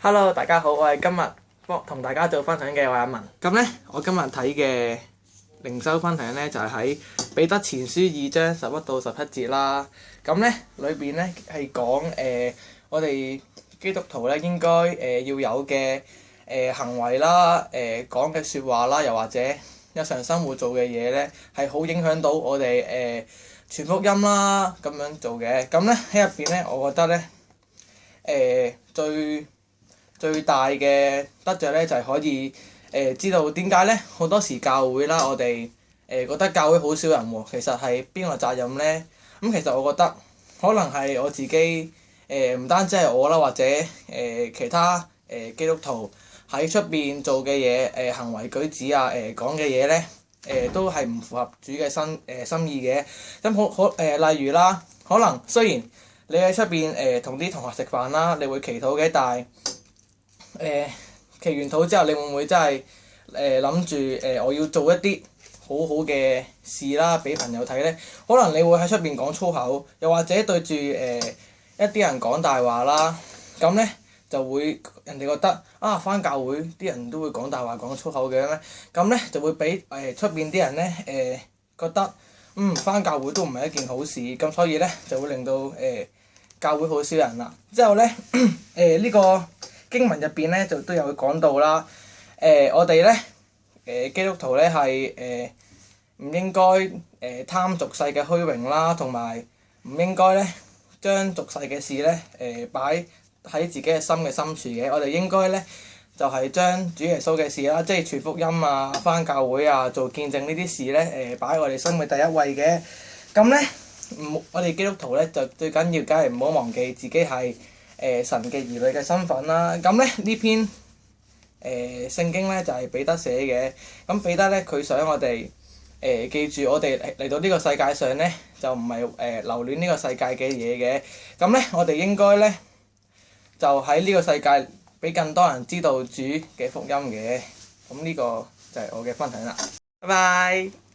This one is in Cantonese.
Hello，大家好，我係今日同大家做分享嘅我係阿文。咁呢，我今日睇嘅靈修分享呢，就係喺彼得前書2章11到17節啦。咁呢裏邊呢係講我哋基督徒咧應該要有嘅行為啦，講嘅説話啦，又或者日常生活做嘅嘢呢，係好影響到我哋傳福音啦咁樣做嘅。咁呢喺入邊呢，我覺得呢最大嘅得着咧就係可以知道點解咧好多時教會啦，我哋覺得教會好少人喎，其實係邊個責任咧？咁其實我覺得可能係我自己唔單止係我啦，或者其他基督徒喺出邊做嘅嘢行為舉止啊講嘅嘢咧都係唔符合主嘅心意嘅。咁例如啦，可能雖然你喺出邊同啲同學食飯啦，你會祈禱嘅，但係祈完禱之後，你會唔會真係諗住我要做一啲好好嘅事啦，俾朋友睇咧？可能你會喺出邊講粗口，又或者對住一啲人講大話啦，咁咧就會人哋覺得啊，返教會啲人都會講大話講粗口嘅咩？咁咧就會俾出邊啲人咧覺得返教會都唔係一件好事，咁所以咧就會令到教會好少人啦。之後咧呢個經文入邊咧就都有講到啦，我哋咧基督徒咧係唔應該貪俗世嘅虛榮啦，同埋唔應該咧將俗世嘅事咧擺喺自己嘅心嘅深處嘅。我哋應該咧就係將主耶穌嘅事啦，即係傳福音啊、返教會啊、做見證呢啲事咧擺喺我哋心嘅第一位嘅。咁咧我哋基督徒咧就最緊要梗係唔好忘記自己係神嘅兒女嘅身份啦。咁咧呢篇聖經咧就係彼得寫嘅。咁彼得咧佢想我哋記住，我哋嚟到呢個世界上咧就唔係留戀呢個世界嘅嘢嘅。咁咧我哋應該咧就喺呢個世界俾更多人知道主嘅福音嘅。咁呢個就係我嘅分享啦。拜拜。